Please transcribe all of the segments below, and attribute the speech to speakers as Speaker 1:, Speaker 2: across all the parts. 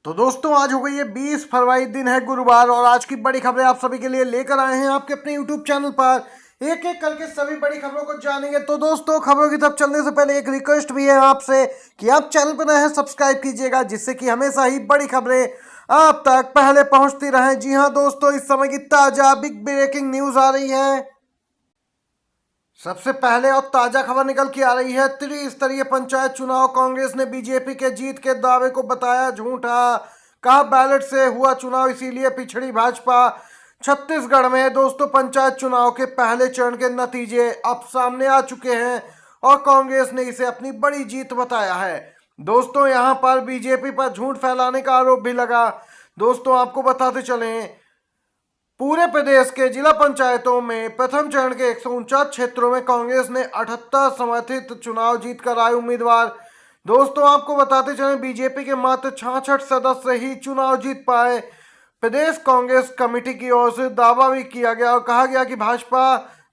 Speaker 1: तो दोस्तों आज हो गई है 20 फरवरी, दिन है गुरुवार और आज की बड़ी खबरें आप सभी के लिए लेकर आए हैं आपके अपने YouTube चैनल पर। एक एक करके सभी बड़ी खबरों को जानेंगे। तो दोस्तों खबरों की तरफ चलने से पहले एक रिक्वेस्ट भी है आपसे कि आप चैनल पर नए हैं सब्सक्राइब कीजिएगा, जिससे कि हमेशा ही बड़ी खबरें आप तक पहले पहुंचती रहें। जी हाँ दोस्तों, इस समय की ताजा बिग ब्रेकिंग न्यूज आ रही है। सबसे पहले और ताजा खबर निकल के आ रही है। त्रिस्तरीय पंचायत चुनाव, कांग्रेस ने बीजेपी के जीत के दावे को बताया झूठा। कहा बैलेट से हुआ चुनाव इसीलिए पिछड़ी भाजपा। छत्तीसगढ़ में दोस्तों पंचायत चुनाव के पहले चरण के नतीजे अब सामने आ चुके हैं और कांग्रेस ने इसे अपनी बड़ी जीत बताया है। दोस्तों यहां पर बीजेपी पर झूठ फैलाने का आरोप भी लगा। दोस्तों आपको बताते चलें, पूरे प्रदेश के जिला पंचायतों में प्रथम चरण के 149 क्षेत्रों में कांग्रेस ने 78 समर्थित चुनाव जीतकर आए उम्मीदवार। दोस्तों आपको बताते चलें, बीजेपी के मात्र 66 सदस्य ही चुनाव जीत पाए। प्रदेश कांग्रेस कमेटी की ओर से दावा भी किया गया और कहा गया कि भाजपा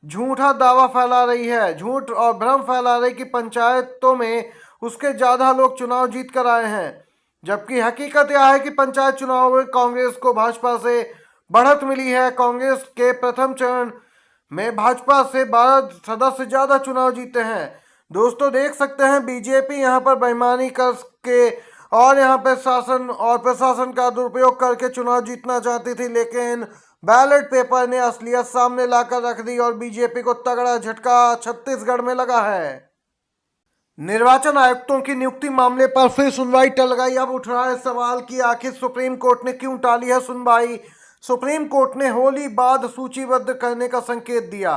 Speaker 1: झूठा दावा फैला रही है, झूठ और भ्रम फैला रही कि पंचायतों में उसके ज्यादा लोग चुनाव जीत कर आए हैं, जबकि हकीकत यह है कि पंचायत चुनाव में कांग्रेस को भाजपा से बढ़त मिली है। कांग्रेस के प्रथम चरण में भाजपा से 12 सदस्य ज्यादा चुनाव जीते हैं। दोस्तों देख सकते हैं बीजेपी यहां पर बेईमानी करके और यहां पर शासन और प्रशासन का दुरुपयोग करके चुनाव जीतना चाहती थी, लेकिन बैलेट पेपर ने असलियत सामने लाकर रख दी और बीजेपी को तगड़ा झटका छत्तीसगढ़ में लगा है। निर्वाचन आयुक्तों की नियुक्ति मामले पर फिर सुनवाई टल गई। अब उठ रहा है सवाल कि आखिर सुप्रीम कोर्ट ने क्यों टाली है सुनवाई। सुप्रीम कोर्ट ने होली बाद सूचीबद्ध करने का संकेत दिया।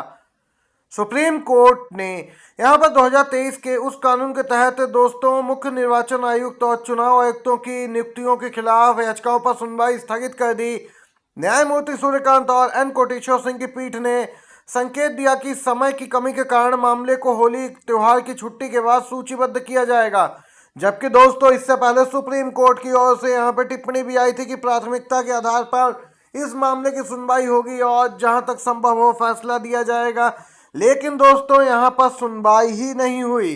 Speaker 1: सुप्रीम कोर्ट ने यहां पर 2023 के उस कानून के तहत दोस्तों मुख्य निर्वाचन आयुक्त और चुनाव आयुक्तों की नियुक्तियों के खिलाफ याचिकाओं पर सुनवाई स्थगित कर दी। न्यायमूर्ति सूर्यकांत और एन कोटेश्वर सिंह की पीठ ने संकेत दिया कि समय की कमी के कारण मामले को होली त्योहार की छुट्टी के बाद सूचीबद्ध किया जाएगा। जबकि दोस्तों इससे पहले सुप्रीम कोर्ट की ओर से यहां पर टिप्पणी भी आई थी कि प्राथमिकता के आधार पर इस मामले की सुनवाई होगी और जहां तक संभव हो फैसला दिया जाएगा, लेकिन दोस्तों यहां पर सुनवाई ही नहीं हुई।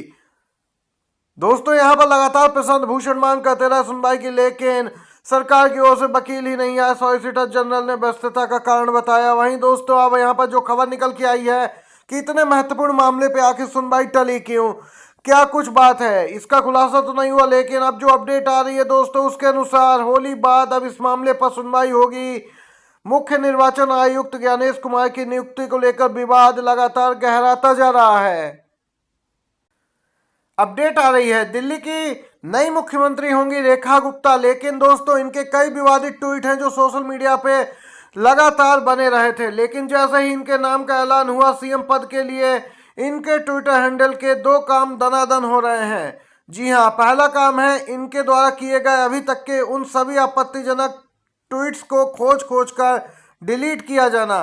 Speaker 1: दोस्तों यहां पर लगातार प्रशांत भूषण मांग करते रहे सुनवाई की, लेकिन सरकार की ओर से वकील ही नहीं आया। सॉलिसिटर जनरल ने व्यस्तता का कारण बताया। वहीं दोस्तों अब यहां पर जो खबर निकल के आई है कि इतने महत्वपूर्ण मामले पे आखिर सुनवाई टली क्यों, क्या कुछ बात है, इसका खुलासा तो नहीं हुआ, लेकिन अब जो अपडेट आ रही है दोस्तों उसके अनुसार होली बाद अब इस मामले पर सुनवाई होगी। मुख्य निर्वाचन आयुक्त ज्ञानेश कुमार की नियुक्ति को लेकर विवाद लगातार गहराता जा रहा है। अपडेट आ रही है, दिल्ली की नई मुख्यमंत्री होंगी रेखा गुप्ता, लेकिन दोस्तों इनके कई विवादित ट्वीट हैं जो सोशल मीडिया पे लगातार बने रहे थे, लेकिन जैसे ही इनके नाम का ऐलान हुआ सीएम पद के लिए, इनके ट्विटर हैंडल के दो काम दनादन हो रहे हैं। जी हाँ, पहला काम है इनके द्वारा किए गए अभी तक के उन सभी आपत्तिजनक ट्वीट्स को खोज खोज कर डिलीट किया जाना।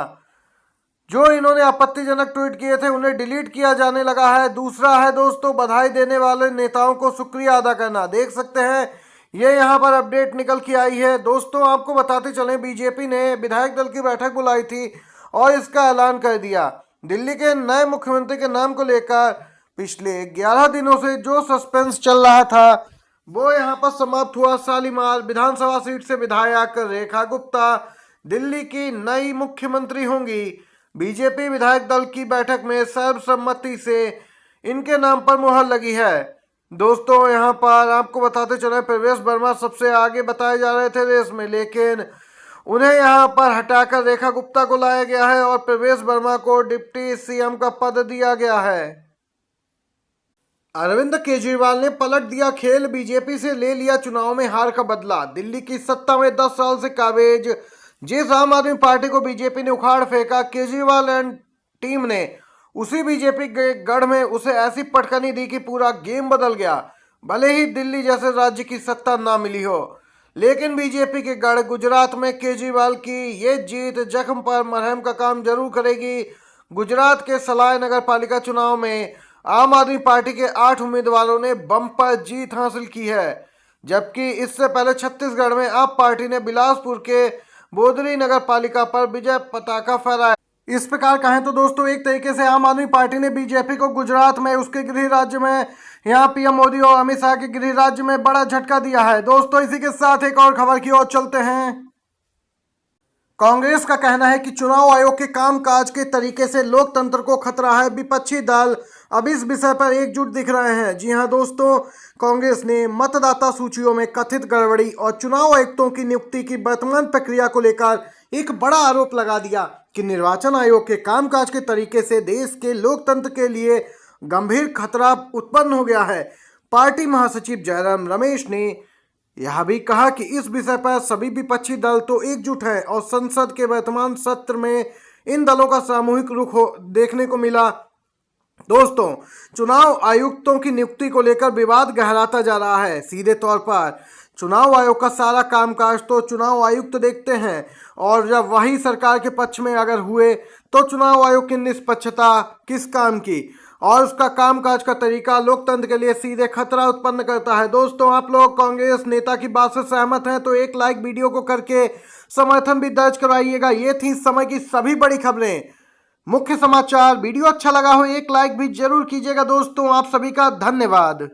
Speaker 1: जो इन्होंने आपत्तिजनक ट्वीट किए थे उन्हें डिलीट किया जाने लगा है। दूसरा है दोस्तों बधाई देने वाले नेताओं को शुक्रिया अदा करना। देख सकते हैं ये यहाँ पर अपडेट निकल के आई है। दोस्तों आपको बताते चलें, बीजेपी ने विधायक दल की बैठक बुलाई थी और इसका ऐलान कर दिया। दिल्ली के नए मुख्यमंत्री के नाम को लेकर पिछले 11 दिनों से जो सस्पेंस चल रहा था वो यहाँ पर समाप्त हुआ। शालीमार विधानसभा सीट से विधायक रेखा गुप्ता दिल्ली की नई मुख्यमंत्री होंगी। बीजेपी विधायक दल की बैठक में सर्वसम्मति से इनके नाम पर मुहर लगी है। दोस्तों यहाँ पर आपको बताते चले, प्रवेश वर्मा सबसे आगे बताए जा रहे थे रेस में, लेकिन उन्हें यहाँ पर हटाकर रेखा गुप्ता को लाया गया है और प्रवेश वर्मा को डिप्टी सीएम का पद दिया गया है। अरविंद केजरीवाल ने पलट दिया खेल, बीजेपी से ले लिया चुनाव में हार का बदला। दिल्ली की सत्ता में 10 साल से काबिज जिस आम आदमी पार्टी को बीजेपी ने उखाड़ फेंका, केजरीवाल एंड टीम ने उसी बीजेपी के गढ़ में उसे ऐसी पटकनी दी कि पूरा गेम बदल गया। भले ही दिल्ली जैसे राज्य की सत्ता ना मिली हो, लेकिन बीजेपी के गढ़ गुजरात में केजरीवाल की ये जीत जख्म पर मरहम का काम जरूर करेगी। गुजरात के सलाय नगर पालिका चुनाव में आम आदमी पार्टी के 8 उम्मीदवारों ने बम्पर जीत हासिल की है, जबकि इससे पहले छत्तीसगढ़ में आप पार्टी ने बिलासपुर के बोदरी नगर पालिका पर विजय पताका फहराया। इस प्रकार कहें तो दोस्तों एक तरीके से आम आदमी पार्टी ने बीजेपी को गुजरात में उसके गृह राज्य में, यहाँ पीएम मोदी और अमित शाह के गृह राज्य में बड़ा झटका दिया है। दोस्तों इसी के साथ एक और खबर की ओर चलते हैं। कांग्रेस का कहना है कि चुनाव आयोग के कामकाज के तरीके से लोकतंत्र को खतरा है। विपक्षी दल अब इस विषय पर एकजुट दिख रहे हैं। जी हां दोस्तों, कांग्रेस ने मतदाता सूचियों में कथित गड़बड़ी और चुनाव आयुक्तों की नियुक्ति की वर्तमान प्रक्रिया को लेकर एक बड़ा आरोप लगा दिया कि निर्वाचन आयोग के कामकाज के तरीके से देश के लोकतंत्र के लिए गंभीर खतरा उत्पन्न हो गया है। पार्टी महासचिव जयराम रमेश ने यह भी कहा कि इस विषय पर सभी विपक्षी दल तो एकजुट हैं और संसद के वर्तमान सत्र में इन दलों का सामूहिक रुख देखने को मिला। दोस्तों, चुनाव आयुक्तों की नियुक्ति को लेकर विवाद गहराता जा रहा है। सीधे तौर पर चुनाव आयोग का सारा कामकाज तो चुनाव आयुक्त देखते हैं और जब वही सरकार के पक्ष में अगर हुए तो चुनाव आयोग की निष्पक्षता किस काम की और उसका कामकाज का तरीका लोकतंत्र के लिए सीधे खतरा उत्पन्न करता है। दोस्तों, आप लोग कांग्रेस नेता की बात से सहमत हैं तो एक लाइक वीडियो को करके समर्थन भी दर्ज करवाइएगा। ये थी इस समय की सभी बड़ी खबरें, मुख्य समाचार। वीडियो अच्छा लगा हो एक लाइक भी जरूर कीजिएगा। दोस्तों, आप सभी का धन्यवाद।